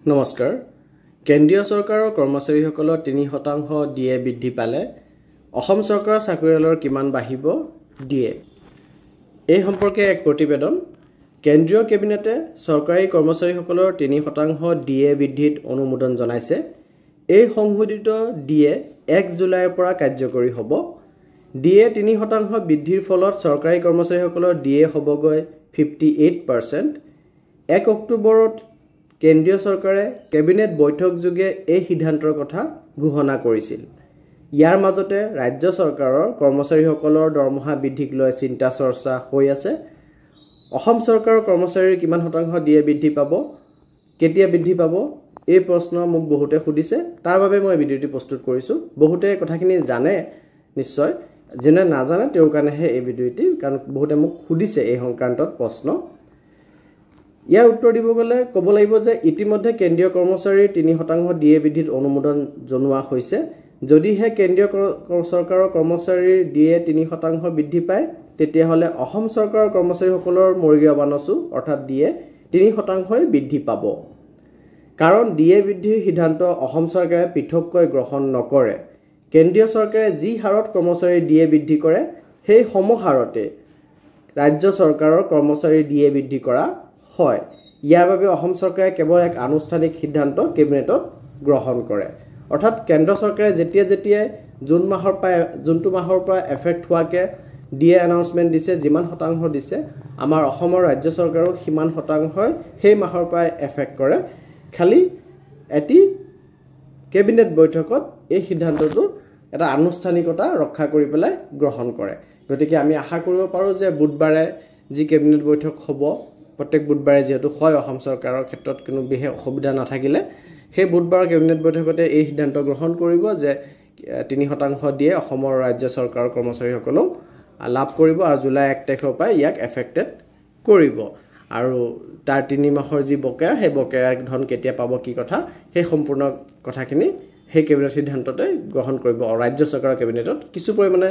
নমস্কাৰ কেন্দ্ৰীয় চৰকাৰৰ কৰ্মচাৰীসকলৰ 3% ডিএ বৃদ্ধি পালে অসম চৰকাৰৰ চাকৰিয়ালৰ কিমান বাঢ়িব ডিএ এই সম্পৰ্কে এক প্ৰতিবেদন কেন্দ্ৰীয় কেবিনেটে চৰকাৰী কৰ্মচাৰীসকলৰ 3% ডিএ বৃদ্ধিত অনুমোদন জনাইছে এই সংশোধিত ডিএ 1 জুলাইৰ পৰা কাৰ্যকৰী হ'ব ডিএ 3% বৃদ্ধিৰ ফলত চৰকাৰী কৰ্মচাৰীসকলৰ ডিএ হ'বগৈ 58% 1 অক্টোবৰত কেন্দ্ৰীয় চৰকাৰে কেবিনেট বৈঠক যোগে এই সিদ্ধান্তৰ কথা ঘোষণা কৰিছিল ইয়াৰ মাজতে ৰাজ্য চৰকাৰৰ কৰ্মচাৰীসকলৰ দৰমহা বৃদ্ধিক লৈ চিন্তা চৰ্চা হৈ আছে অসম চৰকাৰৰ কৰ্মচাৰীৰ কিমান শতাংশ ডিএ বৃদ্ধি পাব কেতিয়া বৃদ্ধি পাব এই প্ৰশ্ন মোক বহুতে সুধিছে তাৰ বাবে মই ভিডিঅ'টি প্ৰস্তুত কৰিছো বহুতে কথাখিনি জানে নিশ্চয় যেনে নাজানে তেওঁৰ কাৰণেহে এই ভিডিঅ'টি কাৰণ বহুতে মোক সুধিছে এই সংক্ৰান্তত প্ৰশ্ন ইয়াৰ উত্তৰ দিব গলে ক'ব লাগিব যে ইতিমধ্যে কেন্দ্ৰীয় কৰ্মচাৰীৰ 3% ডিএ বৃদ্ধিত অনুমোদন জনোৱা হৈছে যদিহে কেন্দ্ৰীয় চৰকাৰৰ কৰ্মচাৰীৰ ডিএ 3% বৃদ্ধি পায় তেতিয়া হলে অসম চৰকাৰৰ কৰ্মচাৰীসকলৰ মৰ্গীয় বানচু অৰ্থাৎ ডিএ 3% বৃদ্ধি পাব কাৰণ ডিএ বৃদ্ধিৰ সিদ্ধান্ত অসম চৰকাৰে পৃথককৈ গ্ৰহণ নকৰে কেন্দ্ৰীয় চৰকাৰে যি হাৰত কৰ্মচাৰীৰ ডিএ বৃদ্ধি কৰে সেই সমহাৰতে ৰাজ্য চৰকাৰৰ কৰ্মচাৰীৰ ডিএ বৃদ্ধি কৰা হয় ইয়াৰ বাবে অসম চৰকাৰে কেৱল এক আনুষ্ঠানিক সিদ্ধান্ত কেবিনেটত গ্ৰহণ কৰে অৰ্থাৎ কেন্দ্ৰ চৰকাৰে যেতিয়া জুনটো মাহৰ পৰা এফেক্ট হোৱাকে ডিএ এনাউন্সমেন্ট দিছে যিমান শতাংশ দিছে আমাৰ অসমৰ ৰাজ্য চৰকাৰৰ সিমান শতাংশই সেই মাহৰ পৰা এফেক্ট কৰে খালি এটি কেবিনেট বৈঠকত এই সিদ্ধান্তটো এটা আনুষ্ঠানিকতা ৰক্ষা কৰি পেলাই গ্ৰহণ কৰে গতিকে আমি আশা কৰিব পাৰো যে বুধবাৰে যি কেবিনেট বৈঠক হ'ব প্ৰত্যেক বুধবাৰে যেহেতু হয় অসম চৰকাৰৰ ক্ষেত্ৰত কোনো বিশেষ অসুবিধা নাথাকিলে সেই বুধবাৰৰ কেবিনেট বৈঠকতে এই সিদ্ধান্ত গ্ৰহণ কৰিব যে 3% দিয়ে অসমৰ ৰাজ্য চৰকাৰৰ কৰ্মচাৰীসকলক লাভ কৰিব আৰু জুলাই 1 তাৰিখৰ পৰা ইয়াক এফেক্টেড কৰিব আৰু তাৰ 3 মাহৰ যি বকেয়া সেই বকেয়া ধন কেতিয়া পাব কি কথা সেই সম্পূৰ্ণ কথাখিনি সেই কেবিনেট সিদ্ধান্ততে গ্ৰহণ কৰিব ৰাজ্য চৰকাৰৰ কেবিনেটত কিছু পৰিমাণে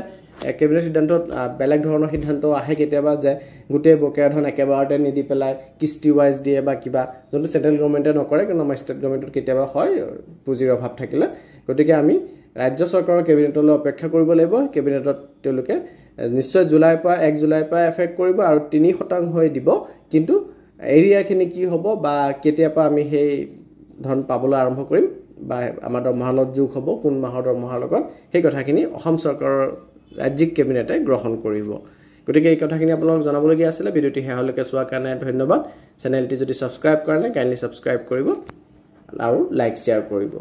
কেবিনেট সিদ্ধান্তত বেলেগ ধৰণৰ সিদ্ধান্ত আহে কেতিয়াবা যে গুটে বকেয়া ধন একেবাৰতে নিদি পেলাই কিস্তি ওয়াইজ দিয়ে বা কিবা যোনটো সেন্ট্ৰেল গভৰ্ণমেণ্টে নকৰে কিন্তু আমাৰ ষ্টেট গভৰ্ণমেণ্টত কেতিয়াবা হয় পুঁজিৰ অভাৱ থাকিলে গতিকে আমি ৰাজ্য চৰকাৰৰ কেবিনেটলৈ অপেক্ষা কৰিব লাগিব কেবিনেটত তেওঁলোকে নিশ্চয় জুলাইৰ পৰা 1 জুলাইৰ পৰা এফেক্ট কৰিব আৰু 3% দিব কিন্তু এৰিয়াখিনি কি হ'ব বা কেতিয়াবা আমি সেই ধন পাবলৈ আৰম্ভ কৰিম বা আমাৰ দৰমহাৰ লগত যোগ হ'ব কোন মাহৰ দৰমহাৰ লগত সেই কথাখিনি অসম চৰকাৰৰ ৰাজ্যিক কেবিনেটে গ্ৰহণ কৰিব গতিকে এই কথাখিনি আপোনালোকক জনাবলগীয়া আছিল ভিডিঅ'টি হেহলৈকে চোৱাৰ কাৰণে ধন্যবাদ চেনেলটি যদি সাবস্ক্ৰাইব কৰা নাই কাইণ্ডলি সাবস্ক্ৰাইব কৰিব আৰু লাইক শেয়াৰ কৰিব